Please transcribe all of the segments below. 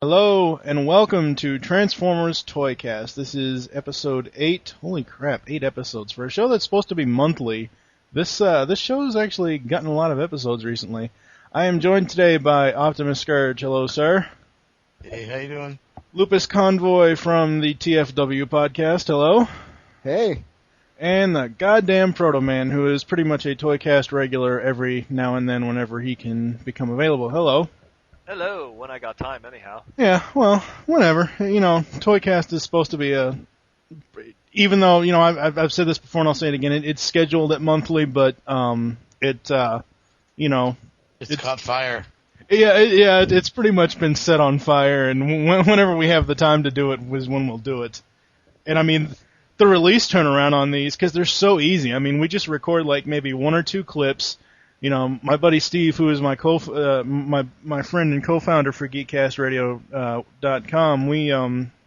Hello, and welcome to Transformers ToyCast. This is episode 8. Holy crap, 8 episodes. For a show that's supposed to be monthly, this show's actually gotten a lot of episodes recently. I am joined today by Optimus Scourge. Hello, sir. Hey, how you doing? Lupis Convoy from the TFW podcast. Hello. Hey. And the goddamn Protoman, who is pretty much a ToyCast regular every now and then whenever he can become available. Hello. Hello, when I got time, anyhow. Yeah, well, whenever. You know, ToyCast is supposed to be even though, you know, I've said this before and I'll say it again, it's scheduled at monthly, but, it's caught fire. It's pretty much been set on fire, and whenever we have the time to do it is when we'll do it. And I mean, the release turnaround on these, because they're so easy. I mean, we just record like maybe one or two clips. You know, my buddy Steve, who is my my friend and co-founder for GeekCastRadio.com,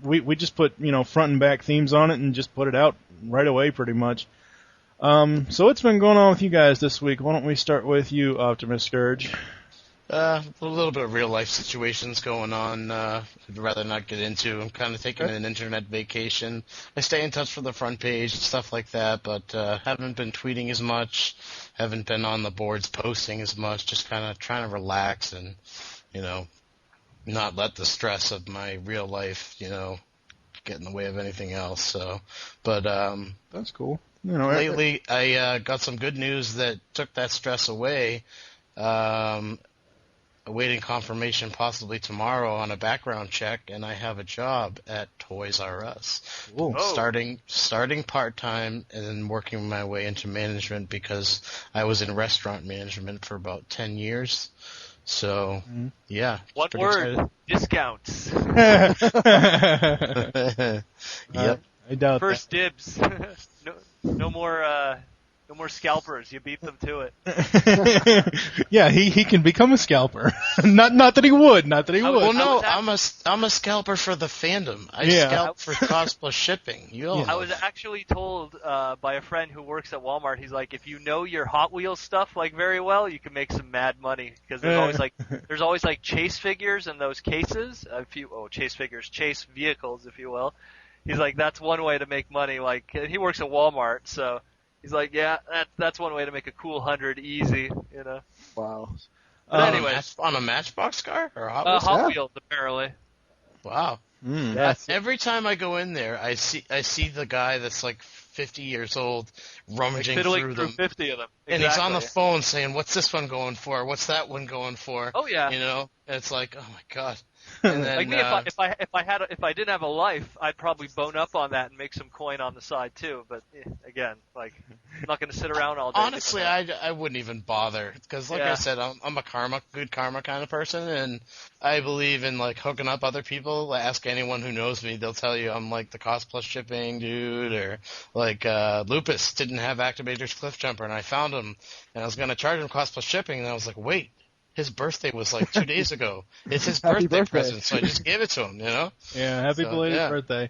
we just put, you know, front and back themes on it and just put it out right away, pretty much. So what's been going on with you guys this week? Why don't we start with you, Optimus Scourge? A little bit of real life situations going on. I'd rather not get into. I'm kind of taking an internet vacation. I stay in touch for the front page, stuff like that, but haven't been tweeting as much. Haven't been on the boards posting as much. Just kind of trying to relax and, you know, not let the stress of my real life, you know, get in the way of anything else. So, but that's cool. You know, lately I got some good news that took that stress away. Awaiting confirmation possibly tomorrow on a background check, and I have a job at Toys R Us. Ooh. Starting part-time and then working my way into management because I was in restaurant management for about 10 years. So, yeah. One word, excited. Discounts. Yep. I doubt First dibs. No more scalpers. You beat them to it. Yeah, he can become a scalper. not that he would. Well, no, I'm a scalper for the fandom. I scalp for cost plus shipping. I was actually told by a friend who works at Walmart. He's like, if you know your Hot Wheels stuff like very well, you can make some mad money because there's always like chase figures in those cases. Chase vehicles, if you will. He's like, that's one way to make money. Like, he works at Walmart, so. He's like, yeah, that's one way to make a cool 100 easy, you know. Wow. But anyway, on a Matchbox car or a Hot Wheels? Hot Wheels, apparently. Wow. Yes. Every time I go in there, I see the guy that's like 50 years old rummaging through them. 50 of them. Exactly. And he's on the phone saying, "What's this one going for? What's that one going for?" Oh yeah. You know, and it's like, oh my god. And then, like me, if I didn't have a life, I'd probably bone up on that and make some coin on the side too. But again, like, I'm not going to sit around all day. Honestly, I wouldn't even bother because, like I said, I'm a good karma kind of person, and I believe in like hooking up other people. Ask anyone who knows me; they'll tell you I'm like the cost plus shipping dude, or like Lupis didn't have Activator's Cliff Jumper, and I found him, and I was going to charge him cost plus shipping, and I was like, wait. His birthday was like 2 days ago. It's his birthday present, so I just gave it to him, you know? Yeah, happy belated birthday.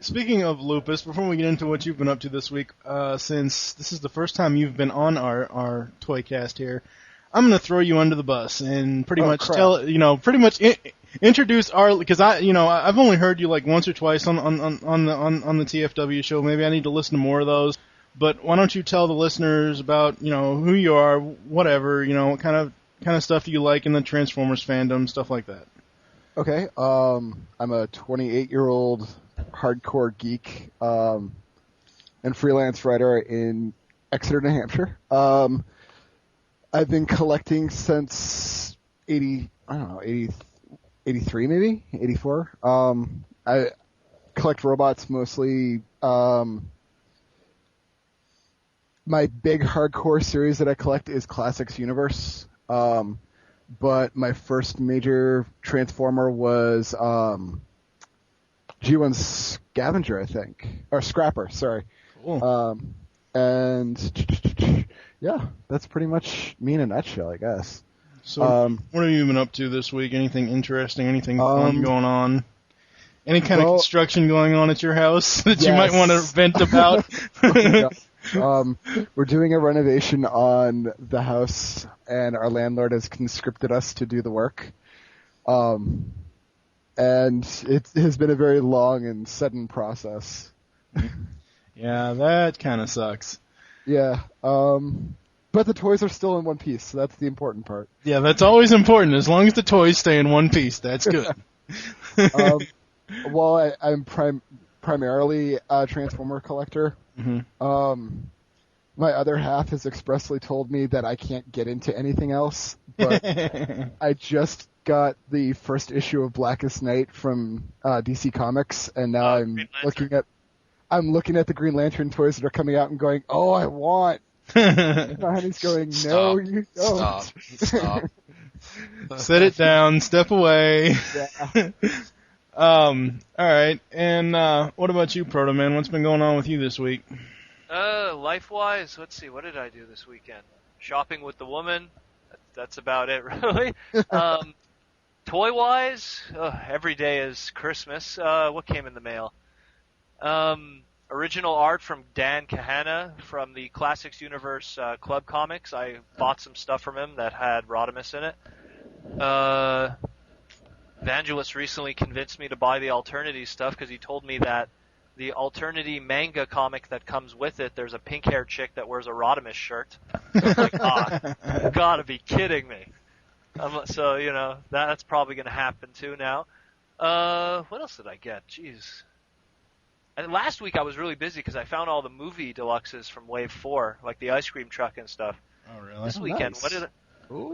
Speaking of Lupus, before we get into what you've been up to this week, since this is the first time you've been on our ToyCast here, I'm going to throw you under the bus and pretty much introduce our, because I've only heard you like once or twice on the TFW show. Maybe I need to listen to more of those. But why don't you tell the listeners about, you know, who you are, whatever, you know, what kind of stuff you like in the Transformers fandom, stuff like that. Okay. I'm a 28-year-old hardcore geek and freelance writer in Exeter, New Hampshire. I've been collecting since 83 maybe, 84. I collect robots mostly. My big hardcore series that I collect is Classics Universe, but my first major Transformer was G1 Scavenger, I think, or Scrapper, sorry. Cool. And yeah, that's pretty much me in a nutshell, I guess. So, what have you been up to this week? Anything interesting? Anything fun going on? Any kind of construction going on at your house that you might want to vent about? We're doing a renovation on the house, and our landlord has conscripted us to do the work. and it has been a very long and sudden process. Yeah, that kind of sucks. Yeah, but the toys are still in one piece, so that's the important part. Yeah, that's always important. As long as the toys stay in one piece, that's good. While I'm primarily a Transformer collector, my other half has expressly told me that I can't get into anything else, but I just got the first issue of Blackest Night from DC Comics, and now I'm looking at the Green Lantern toys that are coming out and going, oh, I want. My honey's going, no, you don't. Stop. Set it down, step away. Yeah. Alright, and what about you, Protoman? What's been going on with you this week? Life-wise, let's see, what did I do this weekend? Shopping with the woman. That's about it, really. Toy-wise, every day is Christmas. What came in the mail? Original art from Dan Kahana from the Classics Universe Club Comics. I bought some stuff from him that had Rodimus in it. Vangelis recently convinced me to buy the Alternity stuff because he told me that the Alternity manga comic that comes with it, there's a pink-haired chick that wears a Rodimus shirt. I'm like, you gotta be kidding me. So, that's probably going to happen too now. What else did I get? Jeez. And last week I was really busy because I found all the movie deluxes from Wave 4, like the ice cream truck and stuff. Oh, really? This weekend, nice. what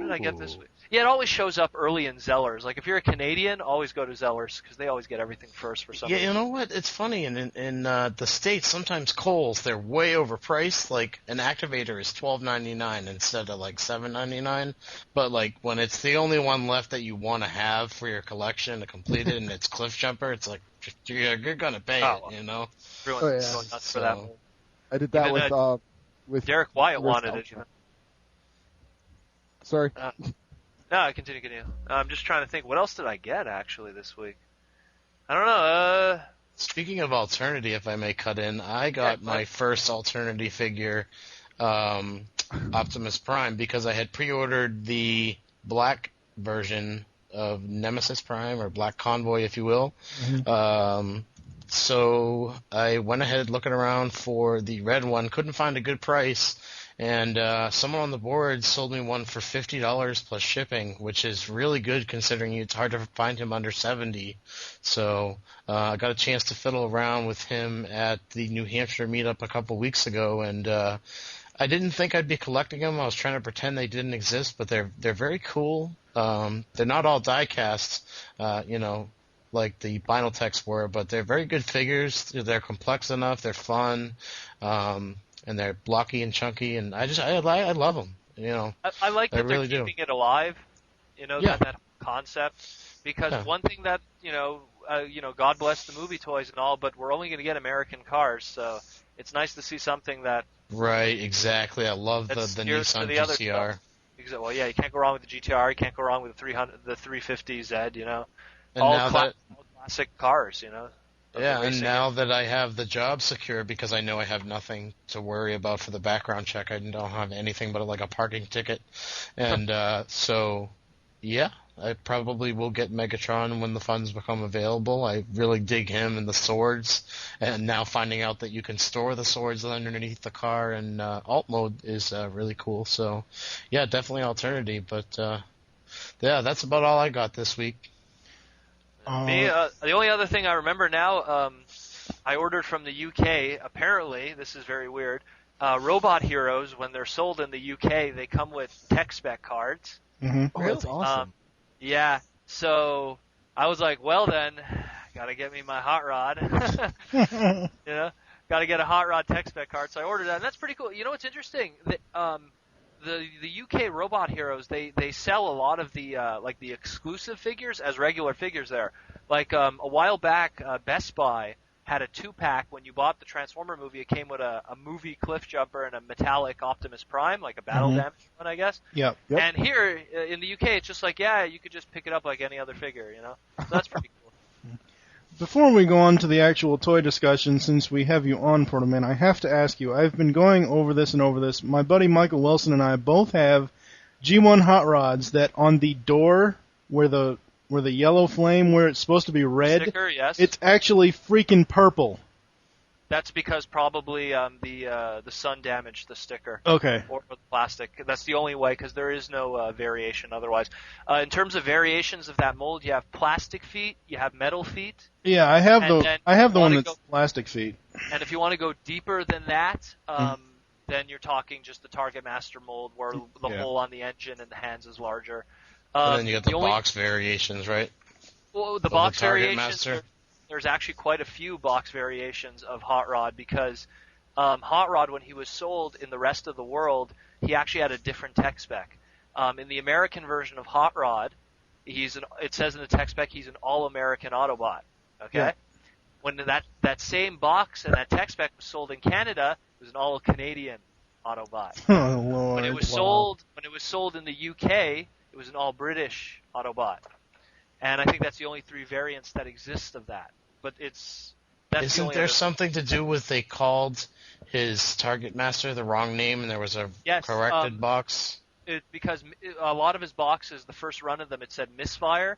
did I get this week? Yeah, it always shows up early in Zellers. Like, if you're a Canadian, always go to Zellers because they always get everything first for some reason. Yeah, you know what? It's funny. In the States, sometimes Kohl's, they're way overpriced. Like, an activator is $12.99 instead of, like, $7.99. But, like, when it's the only one left that you want to have for your collection to complete it and it's Cliff Jumper, it's like, you're going to pay it, you know? Everyone's going nuts for that one. I did that Even, with Derek Wyatt wanted it. Sorry. No, continue. I'm just trying to think. What else did I get, actually, this week? I don't know. Speaking of Alternity, if I may cut in, I got my first Alternity figure, Optimus Prime, because I had pre-ordered the black version of Nemesis Prime, or Black Convoy, if you will. Mm-hmm. So I went ahead looking around for the red one, couldn't find a good price, and someone on the board sold me one for $50 plus shipping, which is really good considering it's hard to find him under $70. So I got a chance to fiddle around with him at the New Hampshire meetup a couple weeks ago, and I didn't think I'd be collecting them. I was trying to pretend they didn't exist, but they're very cool. They're not all die-cast, like the Binaltex were, but they're very good figures. They're complex enough. They're fun. And they're blocky and chunky, and I love them. I like that really they're keeping it alive. That concept, because one thing that God bless the movie toys and all, but we're only going to get American cars, so it's nice to see something that. Right, exactly. I love the Nissan GCR. Well, yeah, you can't go wrong with the GTR. You can't go wrong with the 350Z. And all now all classic cars. Yeah, and now that I have the job secure, because I know I have nothing to worry about for the background check, I don't have anything but like a parking ticket, and so yeah, I probably will get Megatron when the funds become available. I really dig him and the swords, and now finding out that you can store the swords underneath the car in alt mode is really cool. So yeah, definitely Alternity, but yeah, that's about all I got this week. The only other thing I remember now, I ordered from the UK. Apparently, this is very weird. Robot Heroes, when they're sold in the UK, they come with tech spec cards. Mm-hmm. Oh, that's awesome. Yeah. So I was like, well then, gotta get me my hot rod. Gotta get a hot rod tech spec card. So I ordered that, and that's pretty cool. You know what's interesting? The UK Robot Heroes, they sell a lot of the the exclusive figures as regular figures there. Like a while back, Best Buy had a 2-pack. When you bought the Transformer movie, it came with a movie Cliff Jumper and a metallic Optimus Prime, like a battle damage one, I guess. Yep. And here in the UK, it's just like, yeah, you could just pick it up like any other figure, So that's pretty cool. Before we go on to the actual toy discussion, since we have you on, Protoman, I have to ask you, I've been going over this and over this. My buddy Michael Wilson and I both have G1 hot rods that on the door where the where the yellow flame, where it's supposed to be red, Sticker, yes. it's actually freaking purple. That's because probably the sun damaged the sticker. Okay. Or the plastic. That's the only way, because there is no variation otherwise. In terms of variations of that mold, you have plastic feet, you have metal feet. Yeah, I have the one that's plastic feet. And if you want to go deeper than that, then you're talking just the Target Master mold, where the hole on the engine and the hands is larger. And then you got the box variations, right? Well, the box variations. There's actually quite a few box variations of Hot Rod, because Hot Rod, when he was sold in the rest of the world, he actually had a different tech spec. In the American version of Hot Rod, it says in the tech spec he's an all-American Autobot. Okay? Yeah. When that same box and that tech spec was sold in Canada, it was an all-Canadian Autobot. Oh, Lord. When it was sold in the UK, it was an all-British Autobot. And I think that's the only 3 variants that exist of that. But isn't there something to do with they called his Target Master the wrong name and there was a corrected box? Because a lot of his boxes, the first run of them, it said Misfire.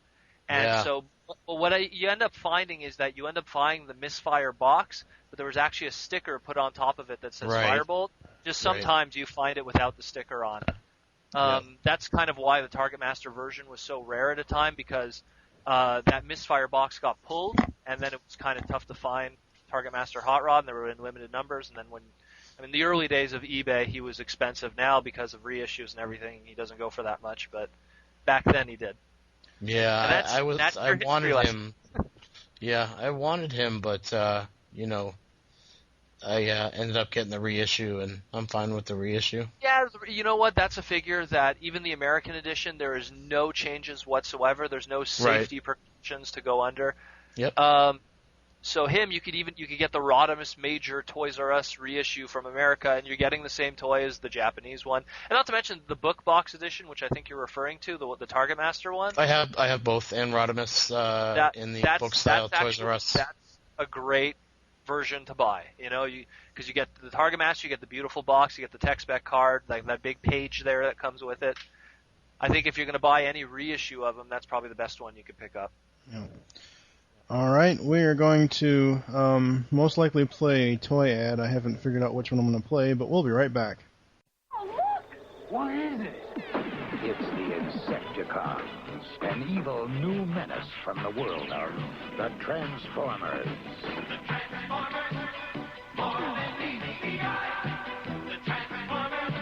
And so what you end up finding is that you end up finding the Misfire box, but there was actually a sticker put on top of it that says Firebolt. Just sometimes you find it without the sticker on. That's kind of why the Target Master version was so rare at a time, because that Misfire box got pulled, and then it was kind of tough to find Target Master Hot Rod, and they were in limited numbers. And then in the early days of eBay, he was expensive. Now, because of reissues and everything, he doesn't go for that much, but back then he did. Yeah, I wanted him. Yeah, I wanted him, but I ended up getting the reissue, and I'm fine with the reissue. Yeah, you know what? That's a figure that even the American edition, there is no changes whatsoever. There's no safety precautions to go under. Yep. So you could get the Rodimus Major Toys R Us reissue from America, and you're getting the same toy as the Japanese one. And not to mention the book box edition, which I think you're referring to, the Target Master one. I have both, and Rodimus in the book style Toys R Us. That's a great version to buy, because you get the Target Master, you get the beautiful box, you get the tech spec card, like that big page there that comes with it. I think if you're going to buy any reissue of them, that's probably the best one you could pick up. Yeah. All right, we are going to most likely play a toy ad. I haven't figured out which one I'm going to play, but we'll be right back. Oh, look! What is it? It's the Insecticons, an evil new menace from the world of the Transformers. The Transformers, more than DDI. The Transformers.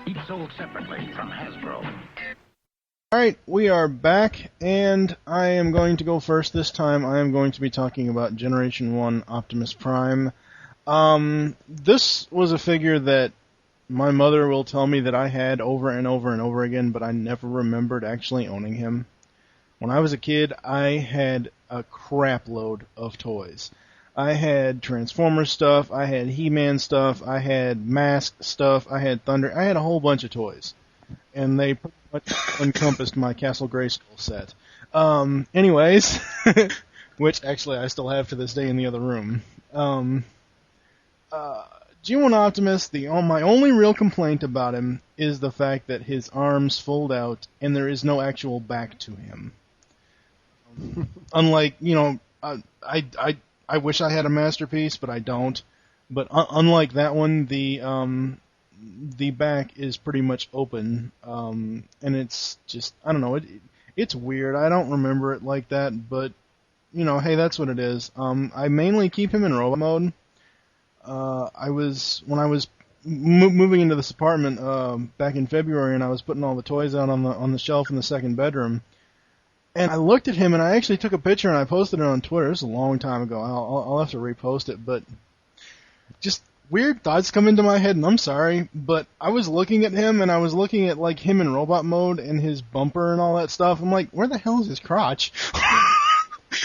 Each sold separately from Hasbro. Alright, we are back, and I am going to go first this time. I am going to be talking about Generation 1 Optimus Prime. This was a figure that my mother will tell me that I had over and over and over again, but I never remembered actually owning him. When I was a kid, I had a crap load of toys. I had Transformers stuff, I had He-Man stuff, I had Mask stuff, I had Thunder, I had a whole bunch of toys. And they pretty much encompassed my Castle Grayskull set. Anyways, which actually I still have to this day in the other room. G1 Optimus, my only real complaint about him is the fact that his arms fold out and there is no actual back to him. Unlike, I wish I had a Masterpiece, but I don't. But unlike that one, the back is pretty much open, and it's just, I don't know, it's weird. I don't remember it like that, but, hey, that's what it is. I mainly keep him in robot mode. When I was moving into this apartment back in February, and I was putting all the toys out on the shelf in the second bedroom, and I looked at him, and I actually took a picture, and I posted it on Twitter. This was a long time ago. I'll have to repost it, but just weird thoughts come into my head, and I'm sorry, but I was looking at him, and I was looking at, like, him in robot mode and his bumper and all that stuff. I'm like, where the hell is his crotch?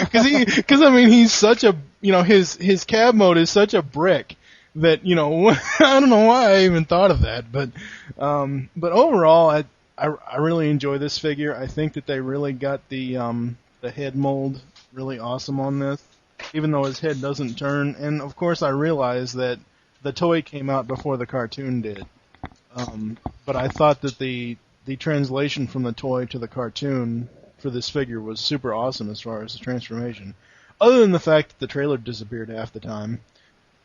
Because he's such a, his cab mode is such a brick that, I don't know why I even thought of that, but overall, I really enjoy this figure. I think that they really got the head mold really awesome on this. even though his head doesn't turn. And of course, I realize that the toy came out before the cartoon did. But I thought that the translation from the toy to the cartoon for this figure was super awesome as far as the transformation. Other than the fact that the trailer disappeared half the time.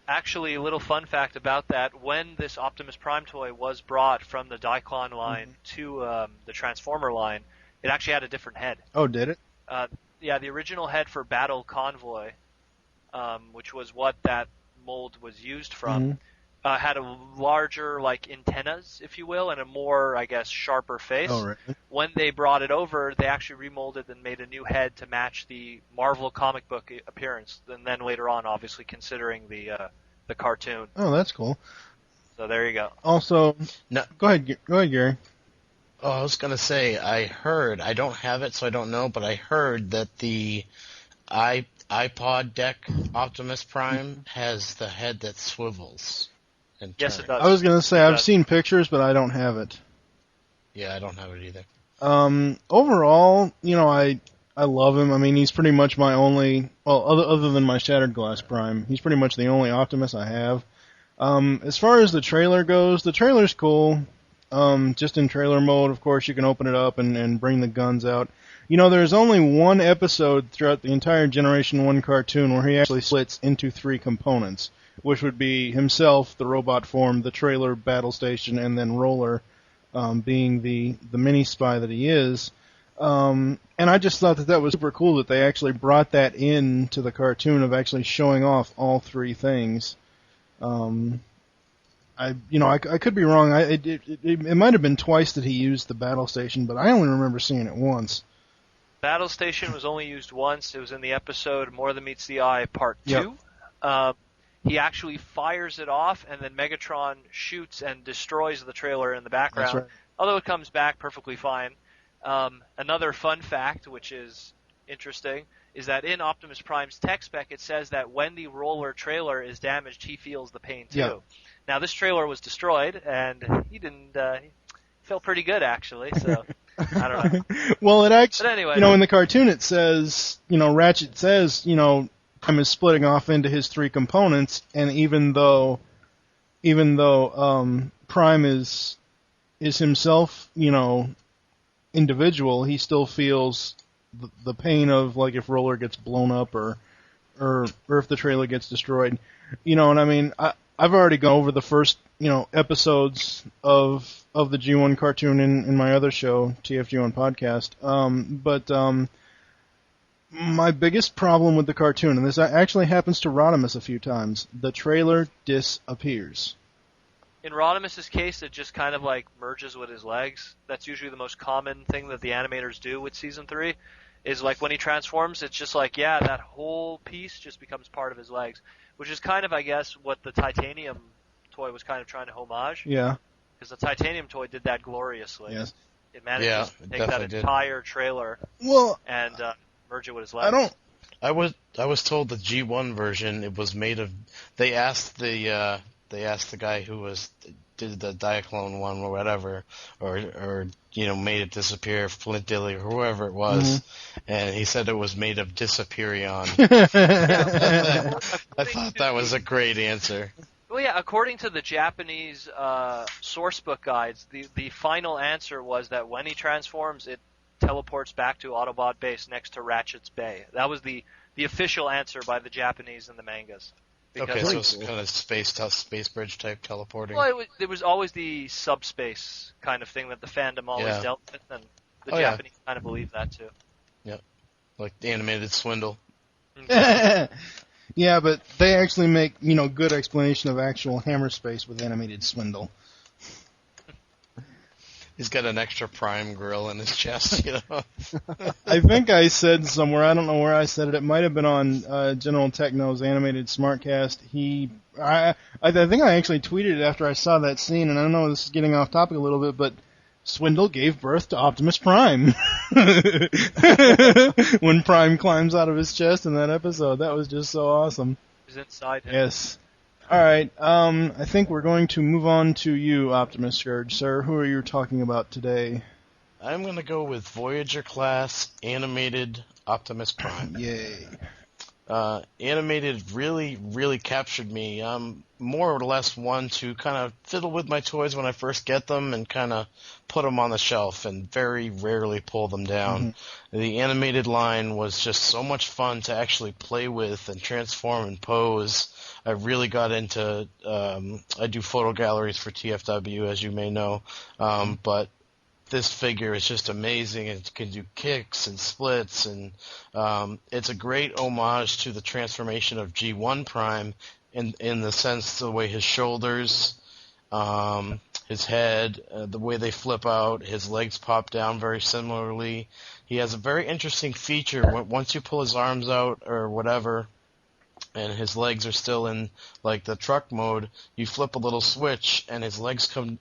Actually, a little fun fact about that, when this Optimus Prime toy was brought from the Diaclone line to the Transformer line, it actually had a different head. Oh, did it? Yeah, the original head for Battle Convoy, which was what that mold was used from, had a larger, like, antennas, if you will, and a more, I guess, sharper face. Oh, right. When they brought it over, they actually remolded and made a new head to match the Marvel comic book appearance, and then later on, obviously, considering the cartoon. Oh, that's cool. So there you go. Also, No. Go ahead, Gary. Oh, I was going to say, I heard, I don't have it, so I don't know, but I heard that the iPod deck Optimus Prime has the head that swivels. And Yes, it turns. does. I was going to say, It I've does. seen pictures, but I don't have it. Yeah, I don't have it either. Overall, I love him. I mean, he's pretty much my only, well, other than my Shattered Glass Prime, he's pretty much the only Optimus I have. As far as the trailer goes, the trailer's cool. Just in trailer mode, of course, you can open it up and bring the guns out. There's only one episode throughout the entire Generation 1 cartoon where he actually splits into 3 components, which would be himself, the robot form, the trailer, battle station, and then Roller, being the mini spy that he is. And I just thought that was super cool that they actually brought that into the cartoon of actually showing off all 3 things. I could be wrong. It might have been twice that he used the battle station, but I only remember seeing it once. Battle Station was only used once. It was in the episode More Than Meets the Eye Part 2. Yep. He actually fires it off, and then Megatron shoots and destroys the trailer in the background. That's right. Although it comes back perfectly fine. Another fun fact, which is interesting, is that in Optimus Prime's tech spec, it says that when the Roller trailer is damaged, he feels the pain too. Yeah. Now, this trailer was destroyed, and he didn't. He felt pretty good, actually. So I don't know. Well, it actually, But anyway. in the cartoon it says, Ratchet says, Prime is splitting off into his 3 components, and even though Prime is himself, individual, he still feels the pain of, like, if Roller gets blown up or if the trailer gets destroyed. And I mean, I've already gone over the first, episodes of the G1 cartoon in my other show, TFG1 Podcast. But my biggest problem with the cartoon, and this actually happens to Rodimus a few times, the trailer disappears. In Rodimus's case, it just kind of like merges with his legs. That's usually the most common thing that the animators do with Season 3, is like when he transforms, it's just like, yeah, that whole piece just becomes part of his legs, which is kind of, I guess, what the Titanium toy was kind of trying to homage. Yeah. Because the Titanium toy did that gloriously. Yes. It managed Yeah, to it take that definitely did. entire trailer Well, and merge it with his legs. I was told the G1 version, it was made of. They asked the guy who did the Diaclone one or whatever, or made it disappear, Flint Dilly or whoever it was, and he said it was made of Disappearion. I thought that was a great answer. Well, yeah, according to the Japanese sourcebook guides, the final answer was that when he transforms, it teleports back to Autobot base next to Ratchet's Bay. That was the official answer by the Japanese in the mangas. Okay, so it's kind of space bridge type teleporting. Well, it was always the subspace kind of thing that the fandom always dealt with, and the Japanese kind of believed that too. Yep, like the animated swindle. Yeah, but they actually make, good explanation of actual hammer space with animated swindle. He's got an extra prime grill in his chest, I think I said somewhere, I don't know where I said it, it might have been on General Techno's animated Smartcast. I think I actually tweeted it after I saw that scene, and I know this is getting off topic a little bit, but Swindle gave birth to Optimus Prime. When Prime climbs out of his chest in that episode, that was just so awesome. It was inside him. Yes. Alright, I think we're going to move on to you, Optimus Scourge, sir. Who are you talking about today? I'm going to go with Voyager class animated Optimus Prime. Yay. animated really, really captured me. I'm more or less one to kind of fiddle with my toys when I first get them and kind of put them on the shelf and very rarely pull them down. The animated line was just so much fun to actually play with and transform and pose. I really got into, I do photo galleries for TFW, as you may know, but this figure is just amazing. It can do kicks and splits, and it's a great homage to the transformation of G1 Prime in the sense the way his shoulders, his head, the way they flip out, his legs pop down very similarly. He has a very interesting feature. Once you pull his arms out or whatever, and his legs are still in like the truck mode, you flip a little switch and his legs come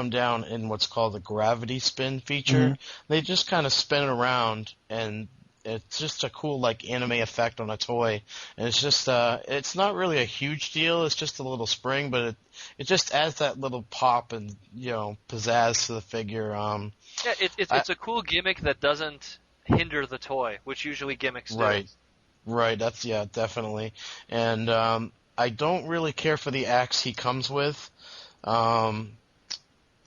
down in what's called the gravity spin feature. They just kind of spin around, and it's just a cool like anime effect on a toy. And it's just it's not really a huge deal. It's just a little spring, but it just adds that little pop and pizzazz to the figure. Yeah, it's a cool gimmick that doesn't hinder the toy, which usually gimmicks do. Right, that's, definitely. And I don't really care for the axe he comes with.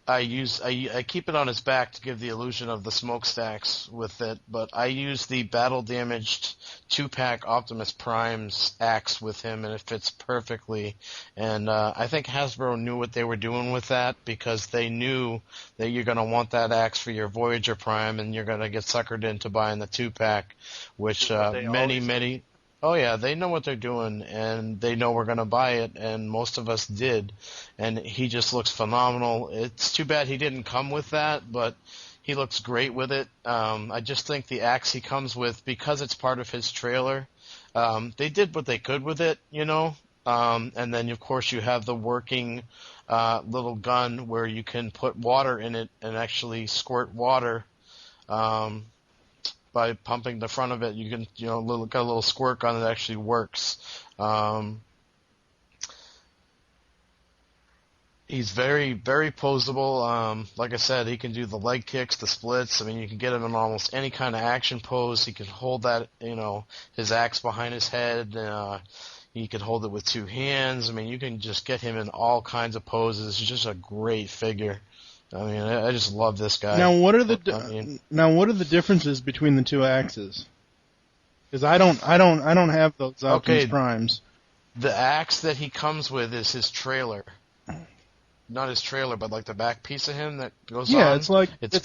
I keep it on his back to give the illusion of the smokestacks with it, but I use the battle-damaged 2-pack Optimus Prime's axe with him, and it fits perfectly. And I think Hasbro knew what they were doing with that, because they knew that you're going to want that axe for your Voyager Prime, and you're going to get suckered into buying the 2-pack, which many... Oh yeah, they know what they're doing, and they know we're going to buy it, and most of us did. And he just looks phenomenal. It's too bad he didn't come with that, but he looks great with it. I just think the axe he comes with, because it's part of his trailer, they did what they could with it, and then, of course, you have the working little gun where you can put water in it and actually squirt water. By pumping the front of it, you can, got a little squirt gun that actually works. He's very, very posable. Like I said, he can do the leg kicks, the splits. I mean, you can get him in almost any kind of action pose. He can hold that, his axe behind his head. He can hold it with 2 hands. I mean, you can just get him in all kinds of poses. He's just a great figure. I mean, I just love this guy. Now, what are the differences between the 2 axes? Because I don't have those Optimus Primes. The axe that he comes with is his trailer. Not his trailer, but like the back piece of him that goes on. Yeah, it's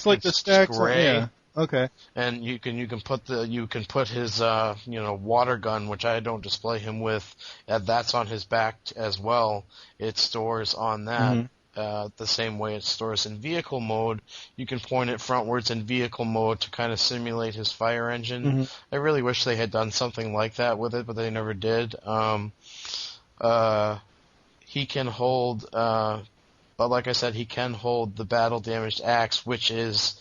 like the stacks. Gray. Yeah. Okay. And you can put his water gun, which I don't display him with. That's on his back as well. It stores on that. The same way it stores in vehicle mode. You can point it frontwards in vehicle mode to kind of simulate his fire engine. I really wish they had done something like that with it, but they never did. He can hold, but like I said, he can hold the battle-damaged axe, which is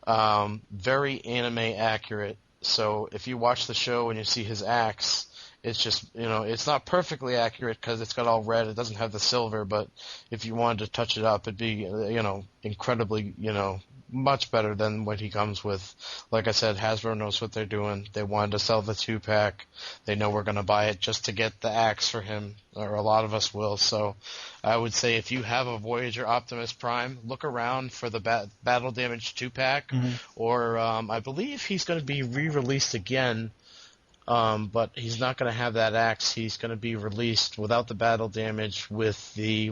very anime accurate. So if you watch the show and you see his axe, it's just, it's not perfectly accurate because it's got all red. It doesn't have the silver, but if you wanted to touch it up, it'd be, incredibly, much better than what he comes with. Like I said, Hasbro knows what they're doing. They wanted to sell the 2-pack. They know we're going to buy it just to get the axe for him, or a lot of us will. So I would say if you have a Voyager Optimus Prime, look around for the Battle Damage 2-pack, or I believe he's going to be re-released again. But he's not going to have that axe. He's going to be released without the battle damage with the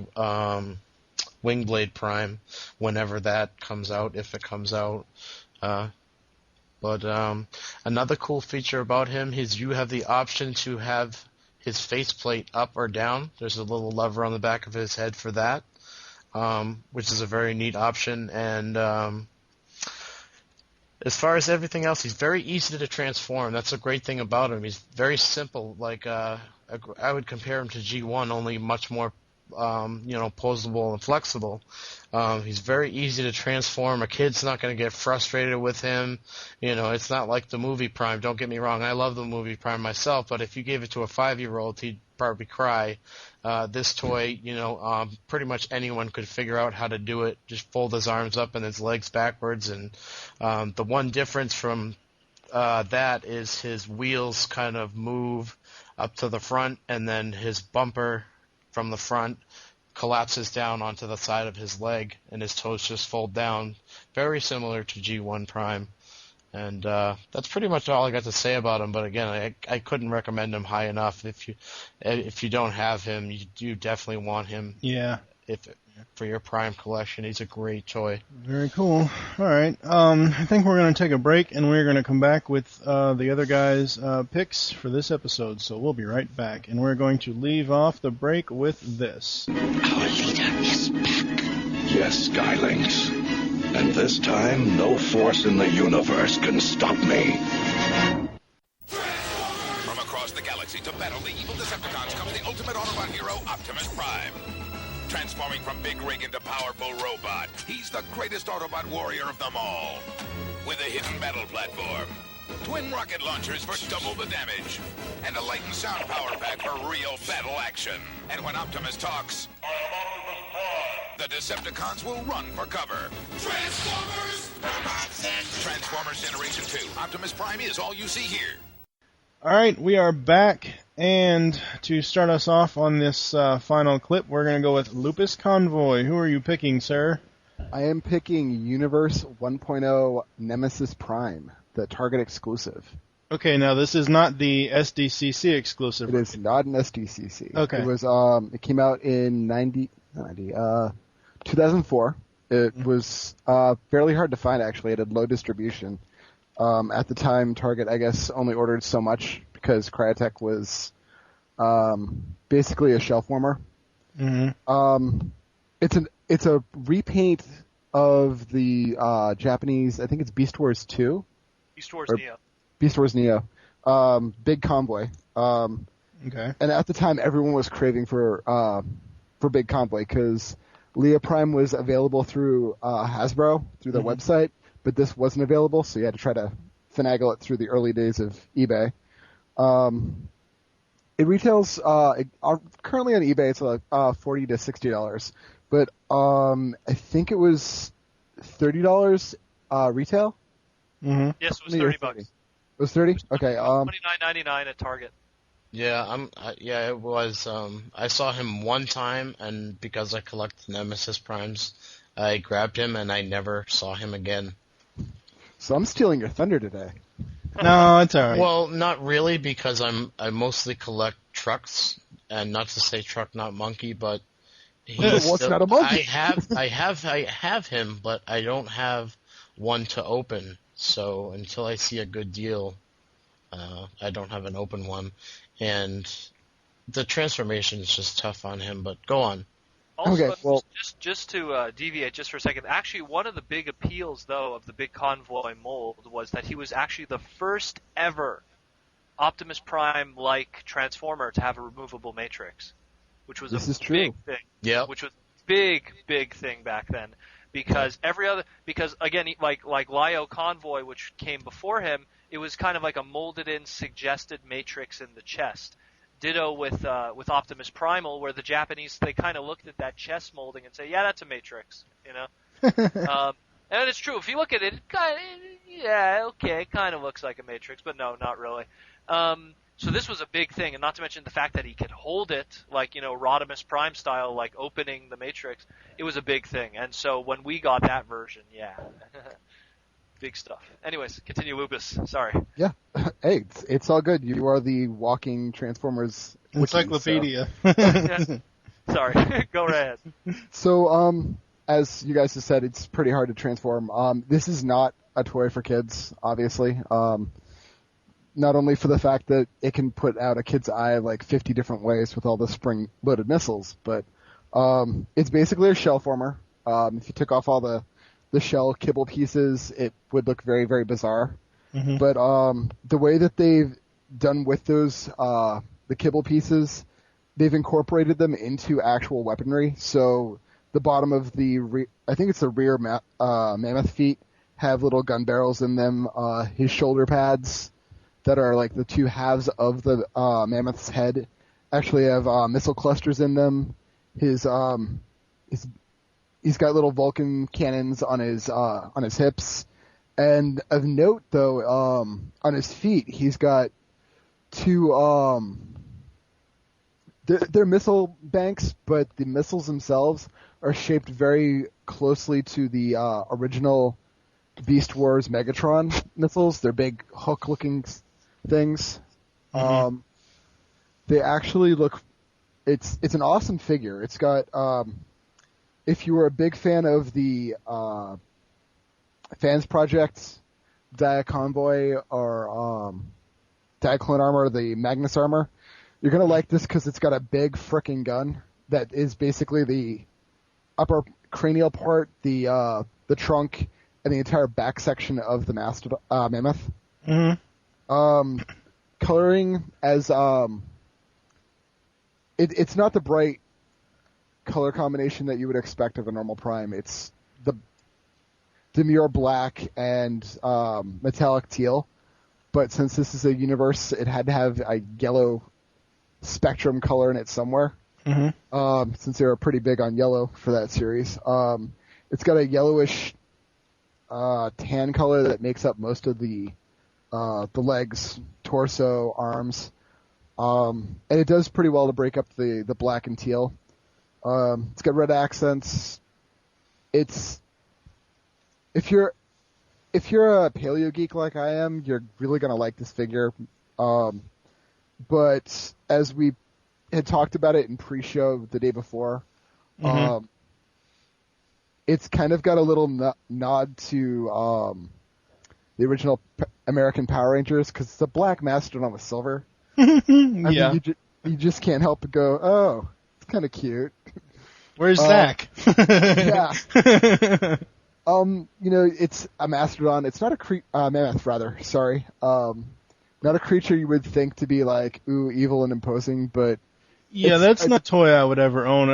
Wingblade Prime whenever that comes out, if it comes out. But another cool feature about him is you have the option to have his faceplate up or down. There's a little lever on the back of his head for that, which is a very neat option. And as far as everything else, he's very easy to transform. That's a great thing about him. He's very simple. Like I would compare him to G1, only much more, posable and flexible. He's very easy to transform. A kid's not going to get frustrated with him. It's not like the movie Prime. Don't get me wrong. I love the movie Prime myself, but if you gave it to a 5-year-old, he'd probably cry. This toy, pretty much anyone could figure out how to do it. Just fold his arms up and his legs backwards. And the one difference from that is his wheels kind of move up to the front, and then his bumper from the front collapses down onto the side of his leg, and his toes just fold down, very similar to G1 Prime. And that's pretty much all I got to say about him. But again, I couldn't recommend him high enough. If you don't have him, you definitely want him. Yeah. For your Prime collection, he's a great toy. Very cool. All right. I think we're going to take a break, and we're going to come back with the other guys' picks for this episode. So we'll be right back, and we're going to leave off the break with this. Our leader is back. Yes, Skylinks. And this time, no force in the universe can stop me. From across the galaxy to battle the evil Decepticons comes the ultimate Autobot hero, Optimus Prime. Transforming from big rig into powerful robot, he's the greatest Autobot warrior of them all. With a hidden battle platform, twin rocket launchers for double the damage, and a light and sound power pack for real battle action. And when Optimus talks, I am Optimus Prime, the Decepticons will run for cover. Transformers Generation 2. Optimus Prime is all you see here. All right, we are back, and to start us off on this final clip, we're going to go with Lupis Convoy. Who are you picking, sir? I am picking Universe 1.0 Nemesis Prime, the Target exclusive. Okay, now this is not the SDCC exclusive. It is not an SDCC. Okay. It was it came out in 2004. It was fairly hard to find, actually. It had low distribution. At the time, Target, I guess, only ordered so much because Cryotech was basically a shelf warmer. Mm-hmm. It's a repaint of the Japanese, I think it's Beast Wars 2. Beast Wars Neo. Beast Wars Neo. Big Convoy. Okay. And at the time, everyone was craving for Big Convoy because Leia Prime was available through Hasbro, through their website, but this wasn't available, so you had to try to finagle it through the early days of eBay. It retails currently on eBay. It's like $40 to $60, but I think it was $30 retail. Mm-hmm. Yes, it was $30. It was 30. Okay. $29.99 at Target. Yeah, it was. I saw him one time, and because I collect Nemesis Primes, I grabbed him, and I never saw him again. So I'm stealing your thunder today. No, it's all right. Well, not really, because I mostly collect trucks, and not to say truck, not monkey, but What's not a monkey? I have him, but I don't have one to open. So until I see a good deal, I don't have an open one, and the transformation is just tough on him. But go on. Also, Okay, well, just to deviate just for a second, actually one of the big appeals, though, of the Big Convoy mold was that he was actually the first ever Optimus Prime-like Transformer to have a removable matrix, which was This is true. big thing. Yeah. Which was big thing back then, because again, like Lio Convoy, which came before him, it was kind of like a molded-in, suggested matrix in the chest. Ditto with Optimus Primal, where the Japanese, they kind of looked at that chest molding and say, yeah, that's a matrix, you know. And it's true. If you look at it, it kind of looks like a matrix, but no, not really. So this was a big thing, and not to mention the fact that he could hold it, like, you know, Rodimus Prime style, like opening the matrix. It was a big thing, and so when we got that version, yeah. Big stuff. Anyways, continue, Lupus. Sorry. Yeah. Hey, it's all good. You are the walking Transformers Encyclopedia. Sorry. Go right ahead. So, as you guys have said, it's pretty hard to transform. This is not a toy for kids, obviously. Not only for the fact that it can put out a kid's eye like 50 different ways with all the spring-loaded missiles, but it's basically a shell former. If you took off all the shell kibble pieces, it would look very, very bizarre. Mm-hmm. But the way that they've done with those, the kibble pieces, they've incorporated them into actual weaponry. So the bottom of I think it's the rear mammoth feet, have little gun barrels in them. His shoulder pads that are like the two halves of the mammoth's head actually have missile clusters in them. He's got little Vulcan cannons on his hips, And of note, though, on his feet, he's got two. They're missile banks, but the missiles themselves are shaped very closely to the original Beast Wars Megatron missiles. They're big hook-looking things. They actually look. It's an awesome figure. It's got. If you were a big fan of the Fans Project Dia Convoy or Diaclone Armor, the Magnus Armor, you're going to like this because it's got a big frickin' gun that is basically the upper cranial part, the trunk, and the entire back section of the mammoth. Coloring as it's not the bright color combination that you would expect of a normal Prime. It's the demure black and metallic teal, but since this is a universe, it had to have a yellow spectrum color in it somewhere. Since they were pretty big on yellow for that series. It's got a yellowish tan color that makes up most of the legs, torso, arms, and it does pretty well to break up the black and teal. It's got red accents. If you're a paleo geek like I am, you're really gonna like this figure. But as we had talked about it in pre-show the day before, it's kind of got a little nod to the original American Power Rangers because it's a black mastodon with silver. I mean, you just can't help but go, oh, it's kind of cute. Where's Zach? Yeah. It's a mastodon. It's not a mammoth, rather. Sorry. Not a creature you would think to be like, ooh, evil and imposing, but yeah, that's not a toy I would ever own.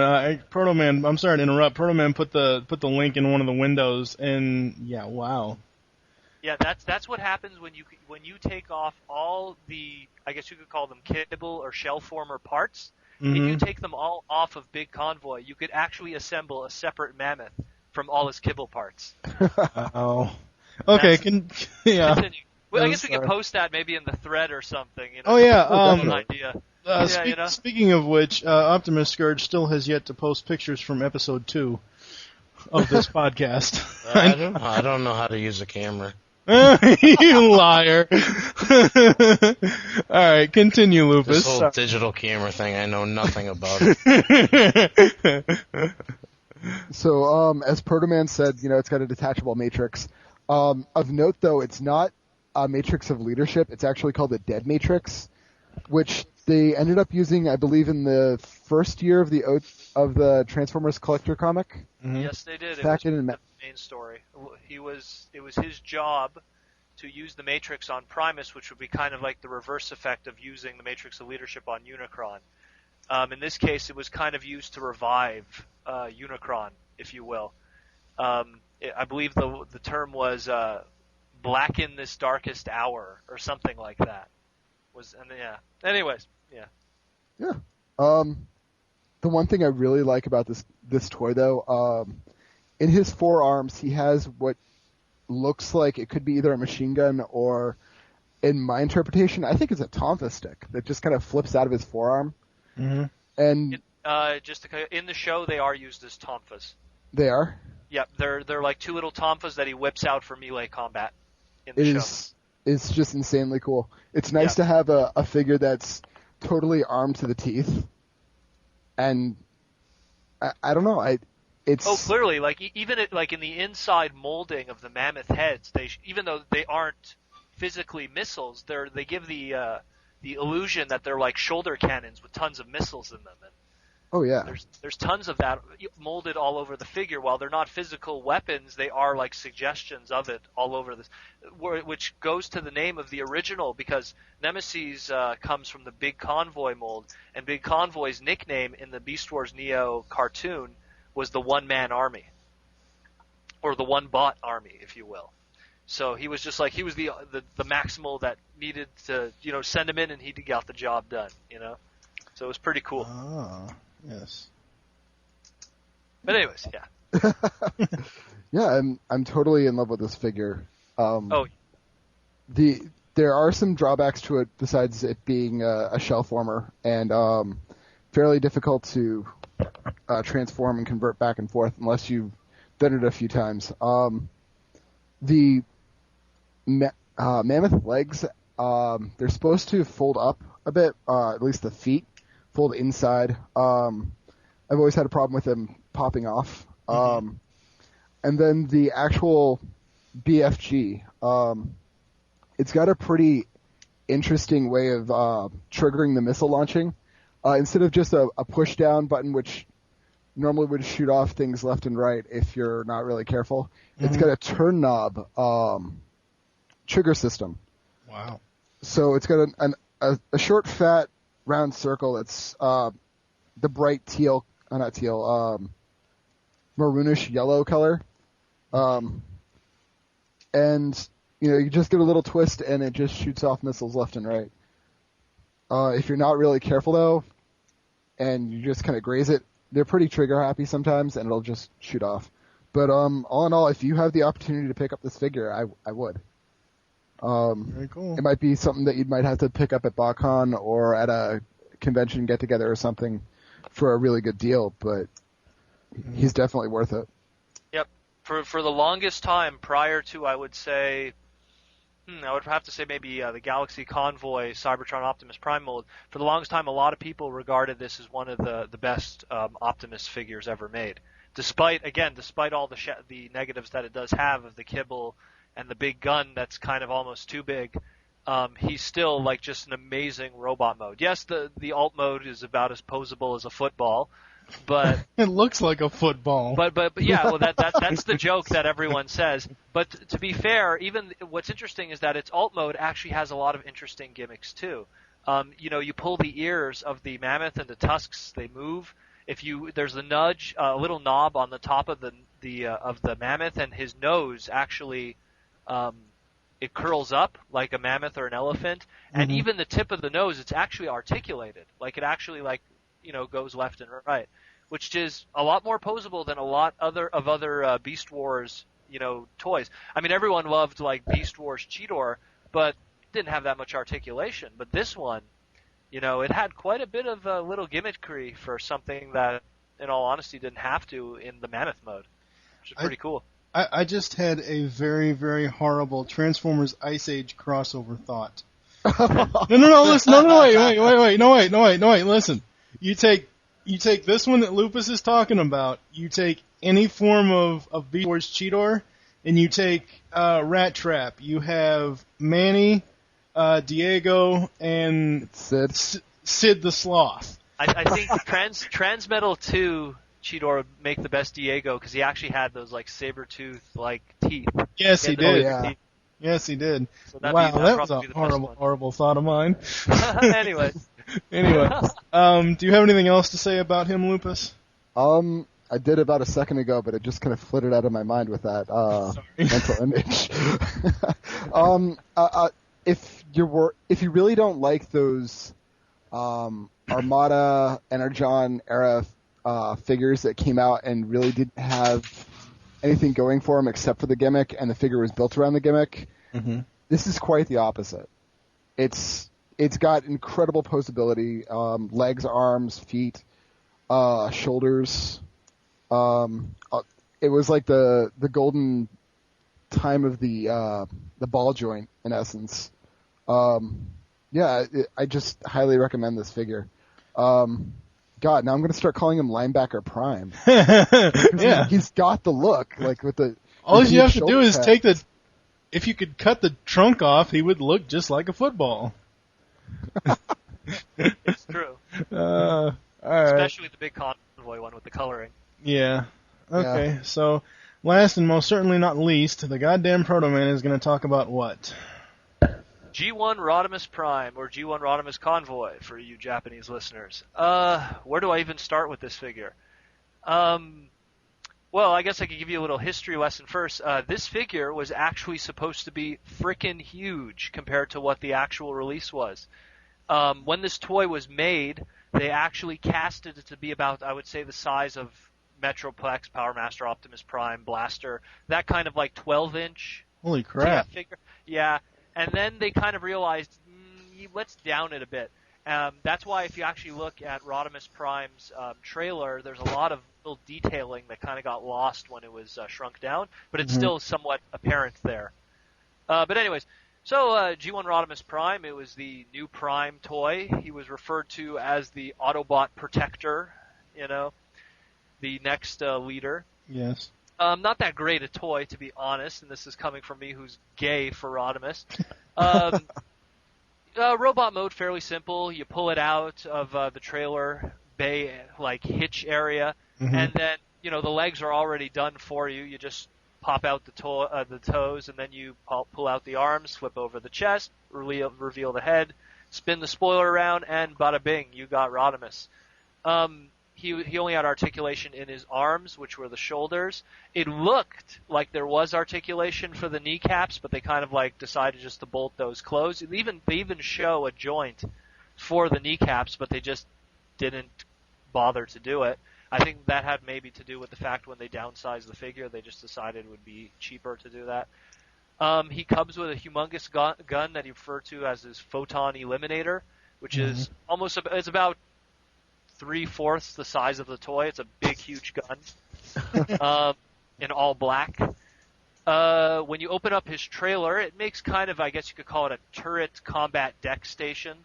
Protoman, I'm sorry to interrupt. Protoman put the link in one of the windows, and yeah, wow. Yeah, that's what happens when you take off all the, I guess you could call them kibble or shell former parts. If you take them all off of Big Convoy, you could actually assemble a separate mammoth from all his kibble parts. Oh, okay. Yeah. Continue. Well, I guess we can post that maybe in the thread or something. Oh yeah. An idea. Speaking of which, Optimus Scourge still has yet to post pictures from episode 2 of this podcast. I don't know how to use a camera. You liar. Alright, continue, Lupus. This whole digital camera thing, I know nothing about it. So, as Protoman said, it's got a detachable matrix. Of note, though, it's not a matrix of leadership. It's actually called the Dead Matrix, which they ended up using, I believe, in the first year of the Transformers Collector comic. Yes, they did. Back it was in the main story. It was his job to use the Matrix on Primus, which would be kind of like the reverse effect of using the Matrix of Leadership on Unicron. In this case, it was kind of used to revive Unicron, if you will. I believe the term was blacken this darkest hour or something like that. Anyways, yeah. Yeah. The one thing I really like about this toy, though, in his forearms, he has what looks like it could be either a machine gun or, in my interpretation, I think it's a tonfa stick that just kind of flips out of his forearm. And in the show, they are used as tonfas. They are? Yep, they're like two little tonfas that he whips out for melee combat in the show. It's just insanely cool. It's nice to have a figure that's totally armed to the teeth. And I don't know, clearly, like even like in the inside molding of the mammoth heads, even though they aren't physically missiles, they give the illusion that they're like shoulder cannons with tons of missiles in them. And oh yeah, there's tons of that molded all over the figure. While they're not physical weapons, they are like suggestions of it all over this, which goes to the name of the original because Nemesis comes from the Big Convoy mold, and Big Convoy's nickname in the Beast Wars Neo cartoon was the one-man army, or the one-bot army, if you will. So he was just like, he was the maximal that needed to, send him in and he got the job done, So it was pretty cool. Ah, yes. But anyways, yeah. Yeah, I'm totally in love with this figure. Oh, There are some drawbacks to it besides it being a shell former and fairly difficult to transform and convert back and forth unless you've done it a few times. The mammoth legs, they're supposed to fold up a bit, at least the feet fold inside. I've always had a problem with them popping off. And then the actual BFG, it's got a pretty interesting way of triggering the missile launching. Instead of just a push down button, which normally would shoot off things left and right if you're not really careful, it's got a turn knob trigger system. Wow. So it's got a short, fat, round circle that's the bright maroonish yellow color. And you just give a little twist and it just shoots off missiles left and right. If you're not really careful though, and you just kind of graze it, they're pretty trigger happy sometimes, and it'll just shoot off. But all in all, if you have the opportunity to pick up this figure, I would. Very cool. It might be something that you might have to pick up at BotCon or at a convention get together or something for a really good deal, but he's definitely worth it. Yep. For the longest time prior to, I would say, I would have to say maybe the Galaxy Convoy Cybertron Optimus Prime mold. For the longest time, a lot of people regarded this as one of the best Optimus figures ever made. Despite all the negatives that it does have of the kibble and the big gun that's kind of almost too big, he's still like just an amazing robot mode. Yes, the alt mode is about as posable as a football, but it looks like a football. But yeah, well that's the joke that everyone says. But to be fair, even what's interesting is that its alt mode actually has a lot of interesting gimmicks too. You pull the ears of the mammoth and the tusks, they move. There's a nudge, a little knob on the top of the mammoth, and his nose actually it curls up like a mammoth or an elephant, and even the tip of the nose, it's actually articulated, like it actually goes left and right, which is a lot more posable than a lot of other Beast Wars, toys. I mean, everyone loved like Beast Wars Cheetor, but didn't have that much articulation. But this one, it had quite a bit of little gimmickry for something that, in all honesty, didn't have to in the Mammoth mode, which is pretty cool. I just had a very, very horrible Transformers Ice Age crossover thought. No, listen, wait, listen. You take this one that Lupus is talking about, you take any form of Beast Wars Cheetor, and you take Rat Trap. You have Manny, Diego, and Sid the Sloth. I think Transmetal 2 Cheetor would make the best Diego because he actually had those like saber tooth like teeth. Yes, he did. Yeah. Yes, he did. So wow, that was a horrible thought of mine. Anyway, do you have anything else to say about him, Lupus? I did about a second ago, but it just kind of flitted out of my mind with that mental image. If you really don't like those Armada Energon era figures that came out and really didn't have anything going for them except for the gimmick, and the figure was built around the gimmick, this is quite the opposite. It's got incredible posability, legs, arms, feet, shoulders. It was like the golden time of the ball joint in essence. I just highly recommend this figure. God, now I'm going to start calling him Linebacker Prime. Yeah, he's got the look, like with the. All you have to do is if you could cut the trunk off, he would look just like a football. It's true. All right. Especially the big convoy one with the coloring. Yeah. Okay. So, last and most certainly not least, the goddamn Protoman is going to talk about what? G1 Rodimus Prime, or G1 Rodimus Convoy, for you Japanese listeners. Where do I even start with this figure? Well, I guess I could give you a little history lesson first. This figure was actually supposed to be frickin' huge compared to what the actual release was. When this toy was made, they actually casted it to be about, I would say, the size of Metroplex, Power Master, Optimus Prime, Blaster, that kind of like 12-inch Holy crap. TF figure. Yeah, and then they kind of realized, let's down it a bit. That's why if you actually look at Optimus Prime's trailer, there's a lot of little detailing that kind of got lost when it was shrunk down, but it's still somewhat apparent there. But anyways, so G1 Optimus Prime, it was the new Prime toy. He was referred to as the Autobot Protector, the next leader. Yes. Not that great a toy, to be honest, and this is coming from me who's gay for Optimus. Robot mode, fairly simple. You pull it out of the trailer bay, hitch area, and then, the legs are already done for you. You just pop out the toes, and then you pull out the arms, flip over the chest, reveal the head, spin the spoiler around, and bada bing, you got Optimus. He only had articulation in his arms, which were the shoulders. It looked like there was articulation for the kneecaps, but they kind of decided just to bolt those closed. They even show a joint for the kneecaps, but they just didn't bother to do it. I think that had maybe to do with the fact when they downsized the figure, they just decided it would be cheaper to do that. He comes with a humongous gun that he referred to as his Photon Eliminator, which is it's about 3/4 the size of the toy. It's a big, huge gun in all black. When you open up his trailer, it makes kind of, I guess you could call it a turret combat deck station,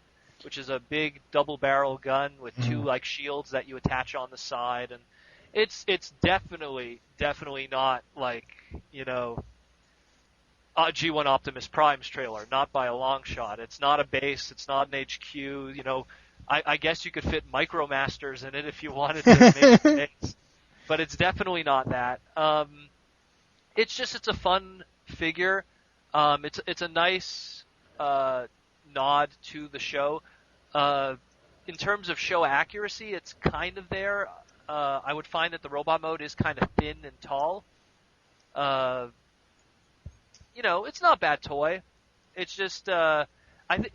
which is a big double-barrel gun with two shields that you attach on the side, and it's definitely not G1 Optimus Prime's trailer, not by a long shot. It's not a base, it's not an HQ, I guess you could fit Micromasters in it if you wanted to make things, but it's definitely not that. It's a fun figure. It's a nice nod to the show. In terms of show accuracy, it's kind of there. I would find that the robot mode is kind of thin and tall. It's not a bad toy. It's just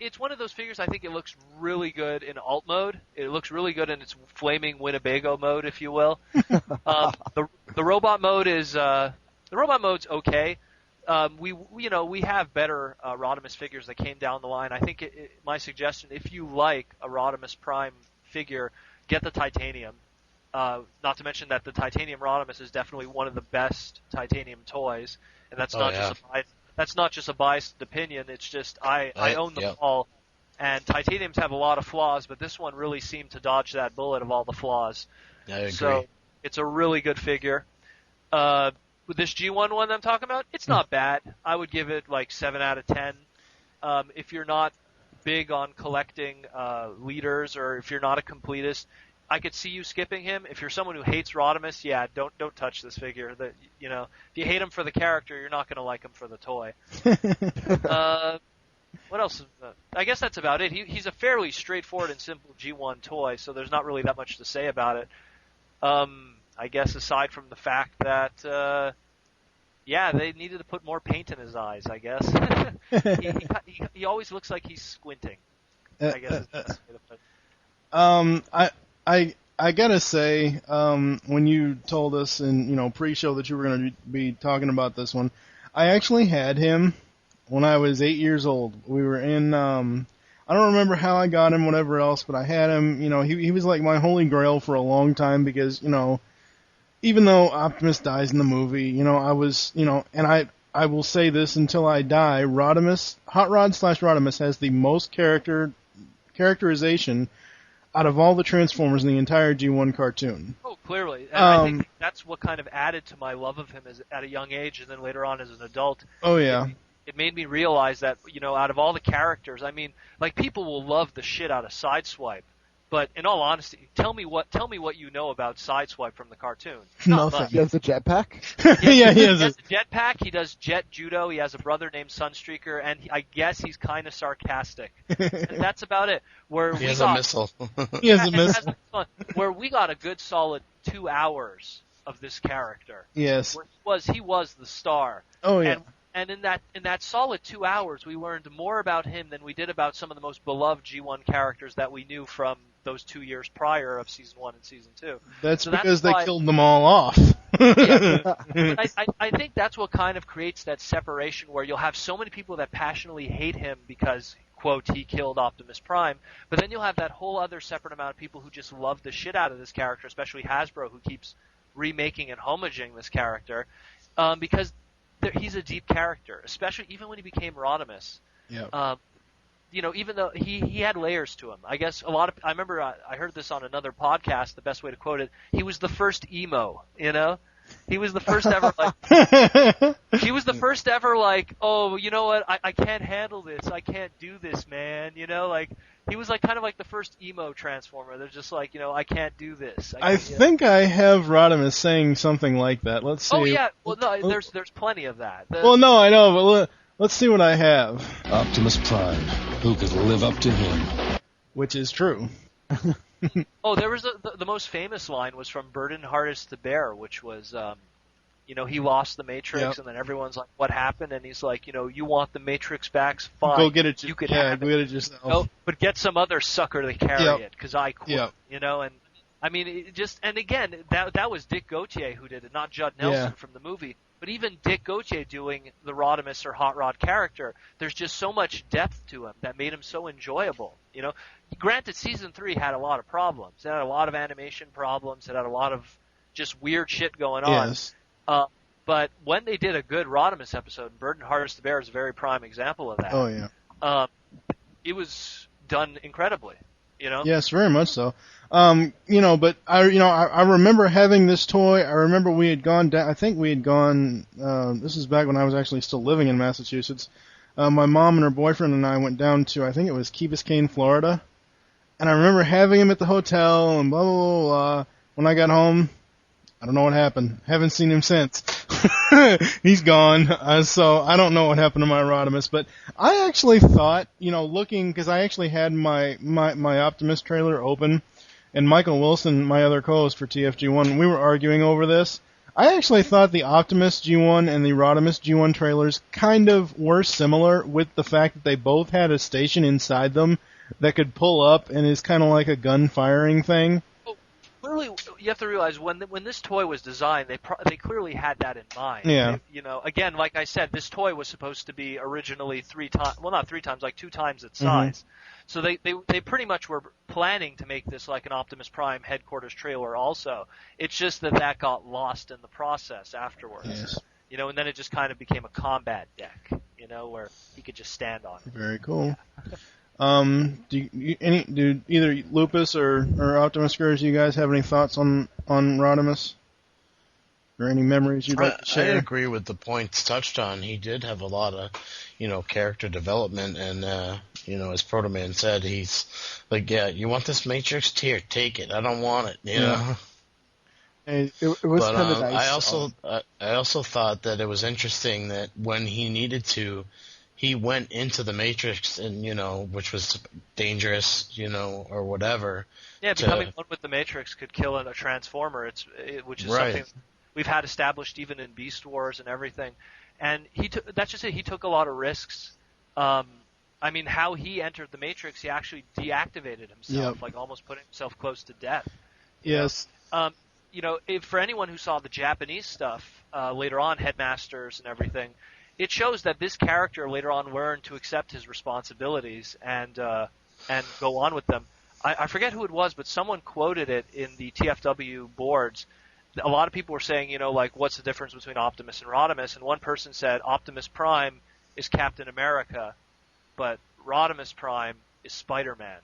it's one of those figures. I think it looks really good in alt mode. It looks really good in its flaming Winnebago mode, if you will. The robot mode is the robot mode's okay. We have better Optimus figures that came down the line. I think my suggestion, if you like a Optimus Prime figure, get the titanium. Not to mention that the titanium Optimus is definitely one of the best titanium toys, and that's not just a biased opinion. It's just I own them all, and titaniums have a lot of flaws, but this one really seemed to dodge that bullet of all the flaws. I agree. So it's a really good figure. With this G1 one I'm talking about, it's not bad. I would give it 7 out of 10. If you're not big on collecting leaders, or if you're not a completist, I could see you skipping him. If you're someone who hates Optimus, don't touch this figure. If you hate him for the character, you're not going to like him for the toy. What else? I guess that's about it. He's a fairly straightforward and simple G1 toy, so there's not really that much to say about it. I guess aside from the fact that, they needed to put more paint in his eyes, I guess. He always looks like he's squinting. I guess is the best way to put it. I gotta say, when you told us in, pre-show that you were going to be talking about this one, I actually had him when I was 8 years old. We were in, I don't remember how I got him, whatever else, but I had him, he was like my holy grail for a long time because, even though Optimus dies in the movie, I was, and I will say this until I die, Hot Rod / Rodimus has the most characterization out of all the Transformers in the entire G1 cartoon. Oh, clearly. And I think that's what kind of added to my love of him at a young age, and then later on as an adult. Oh, yeah. It made me realize that, out of all the characters, people will love the shit out of Sideswipe. But in all honesty, tell me what you know about Sideswipe from the cartoon. Nothing. He has a jetpack? He has a jetpack. He does jet judo. He has a brother named Sunstreaker, and I guess he's kind of sarcastic. And that's about it. He has a missile. He has a missile. Where we got a good solid 2 hours of this character. Yes. Where he was the star. Oh, yeah. And in that solid 2 hours, we learned more about him than we did about some of the most beloved G1 characters that we knew from those 2 years prior of Season 1 and Season 2. That's So because that's they why- killed them all off. But I think that's what kind of creates that separation where you'll have so many people that passionately hate him because, quote, he killed Optimus Prime, but then you'll have that whole other separate amount of people who just love the shit out of this character, especially Hasbro, who keeps remaking and homaging this character, because he's a deep character, especially even when he became Rodimus. Yeah. Even though he had layers to him. I guess I remember I heard this on another podcast, the best way to quote it, he was the first emo, He was the first ever oh, you know what, I can't handle this, I can't do this, man, he was kind of like the first emo Transformer. They're just like, I can't do this. I think I have Rodimus saying something like that. Let's see. Oh yeah, well no, there's plenty of that. Well, no, I know, but let's see what I have. Optimus Prime, who could live up to him? Which is true. Oh, there was the most famous line was from Burden Hardest to Bear, which was, he lost the Matrix, Yep. and then everyone's like, "What happened?" And he's like, "You want the Matrix back? Fine, Go get it. You could yeah, have go it. get it yourself. But get some other sucker to carry Yep. it, because I quit." Yep. And I mean, and again, that was Dick Gautier who did it, not Judd Nelson from the movie. But even Dick Gautier doing the Rodimus or Hot Rod character, there's just so much depth to him that made him so enjoyable. Granted, Season 3 had a lot of problems. It had a lot of animation problems. It had a lot of just weird shit going on. Yes. But when they did a good Rodimus episode, and Burden Hardest to Bear is a very prime example of that. Oh yeah. It was done incredibly. Yes, very much so. But I remember having this toy. I remember we had gone down. I think we had gone. This is back when I was actually still living in Massachusetts. My mom and her boyfriend and I went down to, I think it was Key Biscayne, Florida, and I remember having him at the hotel and blah blah blah. Blah. When I got home, I don't know what happened. Haven't seen him since. He's gone. So I don't know what happened to my Rodimus. But I actually thought, looking, because I actually had my Optimus trailer open, and Michael Wilson, my other co-host for TFG1, we were arguing over this. I actually thought the Optimus G1 and the Rodimus G1 trailers kind of were similar, with the fact that they both had a station inside them that could pull up and is kind of like a gun firing thing. Clearly, you have to realize when this toy was designed, they clearly had that in mind. Yeah. Again, like I said, this toy was supposed to be originally 3 times, well, not 3 times, like 2 times its size. So they pretty much were planning to make this like an Optimus Prime headquarters trailer also. It's just that got lost in the process afterwards. Yes. And then it just kind of became a combat deck, where he could just stand on it. Very cool. Do either Lupus or Optimus Scourge, you guys have any thoughts on Rodimus? Or any memories you'd like to share? I agree with the points touched on. He did have a lot of, character development, and, as Protoman said, he's like, yeah, you want this Matrix? Here, take it. I don't want it, you know? It was But kind of nice. I also thought that it was interesting that when he needed to, he went into the Matrix and, which was dangerous, or whatever. Yeah, becoming one with the Matrix could kill a Transformer, which is something we've had established even in Beast Wars and everything. And that's just it. He took a lot of risks. I mean, how he entered the Matrix, he actually deactivated himself, like almost putting himself close to death. Yes. For anyone who saw the Japanese stuff later on, Headmasters and everything, it shows that this character later on learned to accept his responsibilities and go on with them. I forget who it was, but someone quoted it in the TFW boards. A lot of people were saying, what's the difference between Optimus and Rodimus? And one person said Optimus Prime is Captain America, but Rodimus Prime is Spider-Man.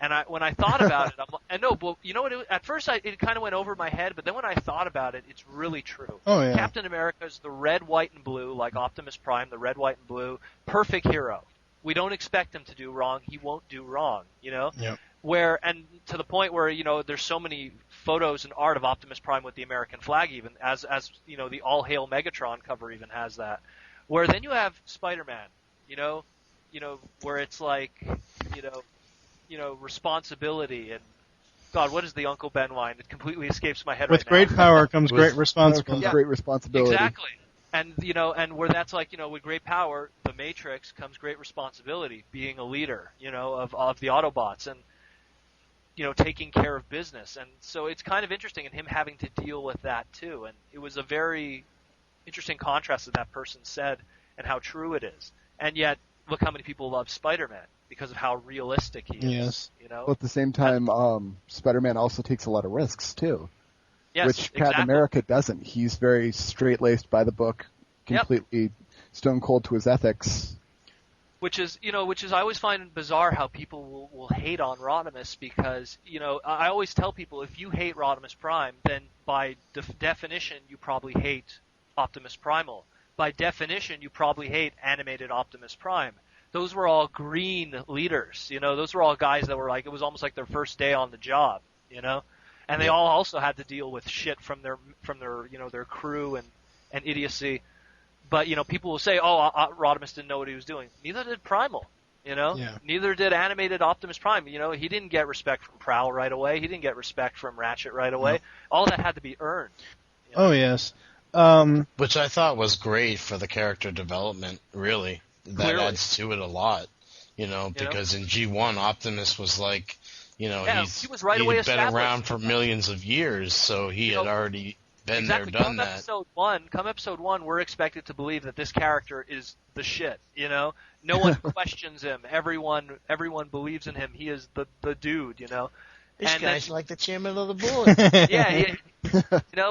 And when I thought about it, but you know what? At first, it kind of went over my head, but then when I thought about it, it's really true. Oh yeah. Captain America is the red, white, and blue, like Optimus Prime, the red, white, and blue, perfect hero. We don't expect him to do wrong. He won't do wrong. Yep. And to the point where there's so many photos and art of Optimus Prime with the American flag, even as the All Hail Megatron cover even has that. Where then you have Spider-Man, where it's like, responsibility and God, what is the Uncle Ben line? It completely escapes my head With right now. great power comes great responsibility. Great responsibility. Exactly. And, and where that's like, with great power, the Matrix comes great responsibility, being a leader, of the Autobots and, taking care of business. And so it's kind of interesting in him having to deal with that too. And it was a very interesting contrast that person said and how true it is. And yet, look how many people love Spider-Man because of how realistic he is. Yes. But at the same time, Spider-Man also takes a lot of risks too. Yes, which Captain America doesn't. He's very straight-laced by the book, completely stone cold to his ethics. Which is I always find bizarre how people will hate on Rodimus because, I always tell people if you hate Rodimus Prime, then by definition you probably hate Optimus Primal. By definition you probably hate animated Optimus Prime. Those were all green leaders, those were all guys that were like, it was almost like their first day on the job, And they all also had to deal with shit from their their crew and idiocy. But, people will say, Rodimus didn't know what he was doing. Neither did Primal, Neither did animated Optimus Prime. He didn't get respect from Prowl right away. He didn't get respect from Ratchet right away. No. All that had to be earned. Oh, yes. Which I thought was great for the character development, really. That Clearly. adds to it a lot, because in G1, Optimus was like, he was right away had been established. Around for millions of years, so he had already been there, done that. Come episode 1, we're expected to believe that this character is the shit, No one questions him. Everyone believes in him. He is the dude, This guy's like the chairman of the board. Yeah,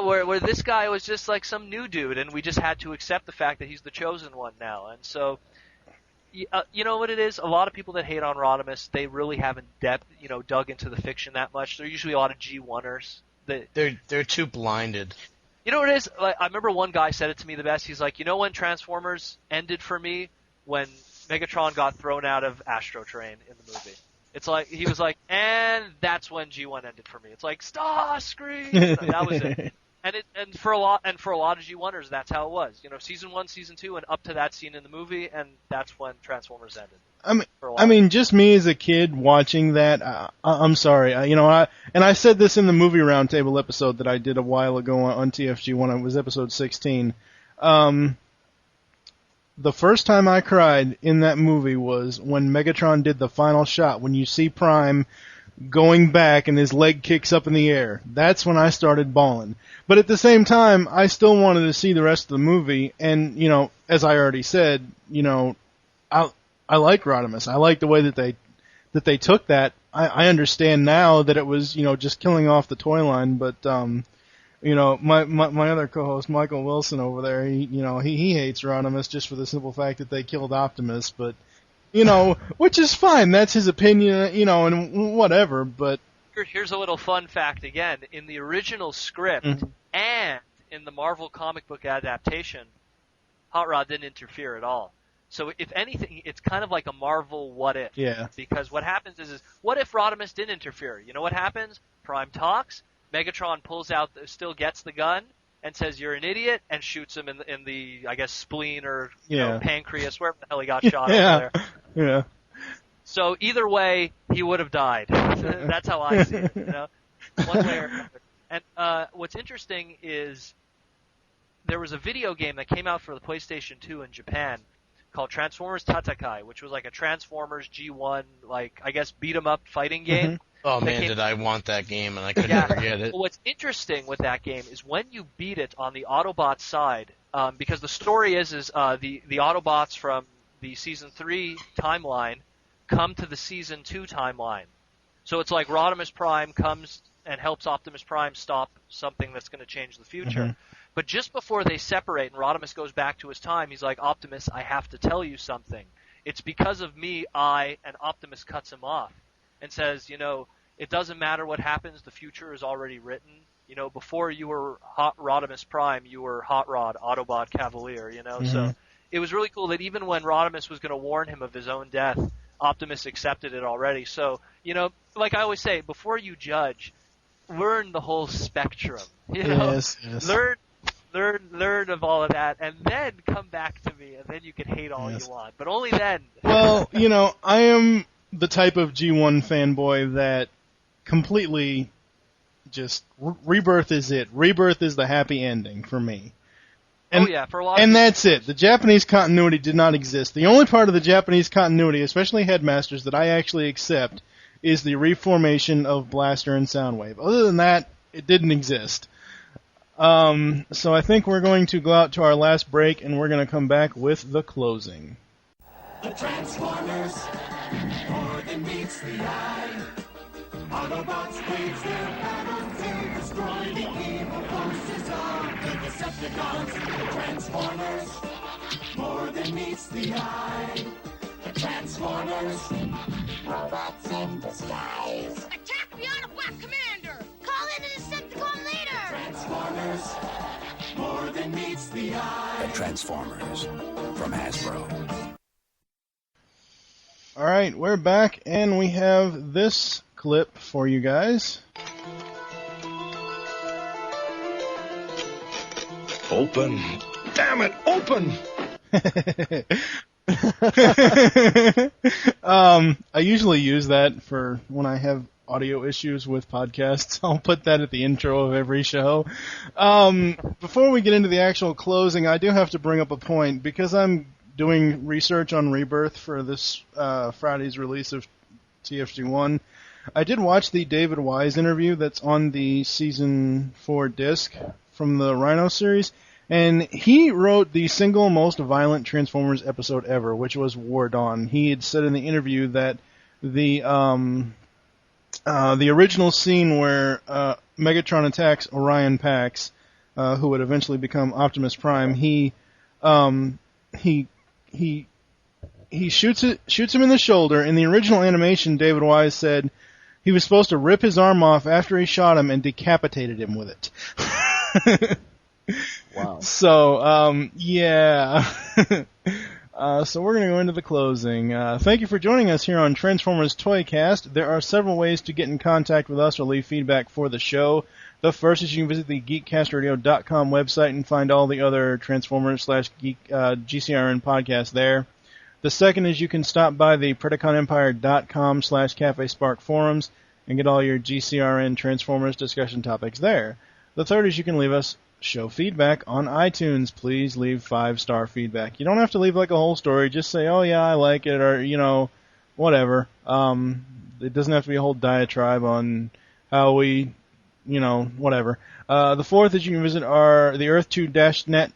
where this guy was just like some new dude, and we just had to accept the fact that he's the chosen one now. And so, you know what it is? A lot of people that hate on Rodimus, they really haven't dug into the fiction that much. They're usually a lot of G1ers. They're too blinded. You know what it is? Like, I remember one guy said it to me the best. He's like, when Transformers ended for me? When Megatron got thrown out of Astro Train in the movie. It's like, he was like, and that's when G1 ended for me. It's like, Starscream! That was it. And for a lot of G1ers, that's how it was. Season 1, Season 2, and up to that scene in the movie, and that's when Transformers ended. I mean, just me as a kid watching that, I'm sorry. I said this in the movie roundtable episode that I did a while ago on TFG when it was episode 16. The first time I cried in that movie was when Megatron did the final shot, when you see Prime going back and his leg kicks up in the air. That's when I started bawling. But at the same time, I still wanted to see the rest of the movie, and, as I already said, I like Rodimus. I like the way that they took that. I understand now that it was, just killing off the toy line, but, my other co-host, Michael Wilson over there, he hates Rodimus just for the simple fact that they killed Optimus, but, which is fine. That's his opinion, and whatever, but... Here's a little fun fact again. In the original script and in the Marvel comic book adaptation, Hot Rod didn't interfere at all. So if anything, it's kind of like a Marvel what if. Yeah. Because what happens is what if Rodimus didn't interfere? You know what happens? Prime talks, Megatron pulls out, still gets the gun, and says, "You're an idiot," and shoots him in the I guess, spleen or pancreas, wherever the hell he got shot over there. Yeah. So either way, he would have died. That's how I see it, one way or another. And what's interesting is there was a video game that came out for the PlayStation 2 in Japan called Transformers Tatakai, which was like a Transformers G1, beat 'em up fighting game. Oh man, did I want that game, and I couldn't ever get it. Well, what's interesting with that game is when you beat it on the Autobot side, because the story is the Autobots from the Season 3 timeline come to the Season 2 timeline. So it's like Rodimus Prime comes and helps Optimus Prime stop something that's going to change the future. Mm-hmm. But just before they separate and Rodimus goes back to his time, he's like, "Optimus, I have to tell you something. It's because of me, and Optimus cuts him off and says, it doesn't matter what happens, the future is already written. Before you were Hot Rodimus Prime, you were Hot Rod, Autobot Cavalier, Mm-hmm. So it was really cool that even when Rodimus was going to warn him of his own death, Optimus accepted it already. So, like I always say, before you judge, learn the whole spectrum. Yes. Learn of all of that, and then come back to me, and then you can hate all you want. But only then. Well, I am the type of G1 fanboy that completely just Rebirth is it. Rebirth is the happy ending for me. And, oh yeah, for a lot of and people. that's it. The Japanese continuity did not exist. The only part of the Japanese continuity, especially Headmasters, that I actually accept is the reformation of Blaster and Soundwave. Other than that, it didn't exist. So I think we're going to go out to our last break, and we're going to come back with the closing. The Transformers, more than meets the eye. Autobots wage their battle to destroy the evil forces of the Decepticons. The Transformers, more than meets the eye. The Transformers, robots in disguise. Attack the Autobot commander! Call in a Decepticon leader! Transformers, more than meets the eye. The Transformers from Hasbro. All right, we're back, and we have this clip for you guys. Open. Damn it, open! I usually use that for when I have audio issues with podcasts. I'll put that at the intro of every show. Before we get into the actual closing, I do have to bring up a point, because I'm doing research on Rebirth for this Friday's release of TFG1. I did watch the David Wise interview that's on the Season 4 disc from the Rhino series, and he wrote the single most violent Transformers episode ever, which was War Dawn. He had said in the interview that the original scene where Megatron attacks Orion Pax, who would eventually become Optimus Prime, he shoots him in the shoulder. In the original animation, David Wise said he was supposed to rip his arm off after he shot him and decapitated him with it. Wow. So, yeah. So we're going to go into the closing. Thank you for joining us here on Transformers ToyCast. There are several ways to get in contact with us or leave feedback for the show. The first is you can visit the GeekCastRadio.com website and find all the other Transformers / GCRN podcasts there. The second is you can stop by the PredaconEmpire.com / Cafe Spark forums and get all your GCRN Transformers discussion topics there. The third is you can leave us show feedback on iTunes. Please leave 5-star feedback. You don't have to leave like a whole story. Just say, oh yeah, I like it, or, you know, whatever. It doesn't have to be a whole diatribe on how we, you know, whatever. The fourth is you can visit the Earth2-net,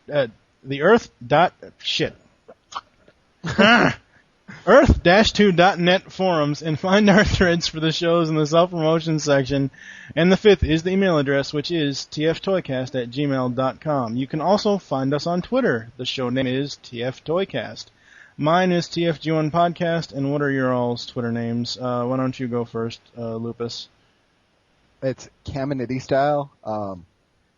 Earth-2.net forums and find our threads for the shows in the self-promotion section. And the fifth is the email address, which is tftoycast@gmail.com. You can also find us on Twitter. The show name is TFToycast. Mine is TFG1Podcast, and what are your all's Twitter names? Why don't you go first, Lupus? It's Caminiti style.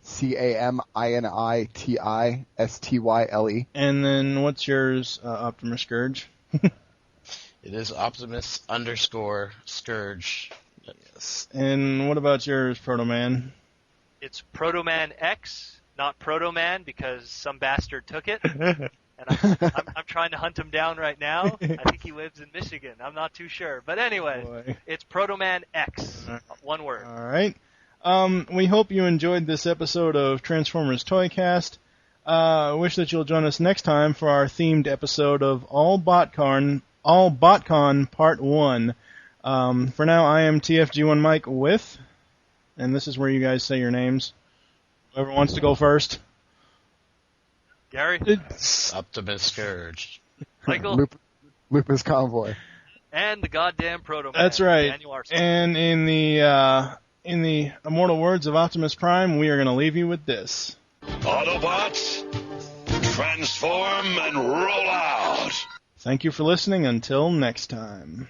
CAMINITISTYLE. And then what's yours, Optimus Scourge? It is Optimus_Scourge. Yes. And what about yours, Protoman? It's Protoman X, not Protoman, because some bastard took it. And I'm trying to hunt him down right now. I think he lives in Michigan. I'm not too sure. But anyway, it's Protoman X. One word. All right. We hope you enjoyed this episode of Transformers ToyCast. I wish that you'll join us next time for our themed episode of All BotCon Part 1. For now, I am TFG1Mike with, and this is where you guys say your names. Whoever wants to go first. Gary? It's Optimus Scourge. Michael? Lupis Convoy. And the goddamn Protoman. That's right. Daniel Arson. And in the immortal words of Optimus Prime, we are going to leave you with this. Autobots, transform and roll out! Thank you for listening. Until next time.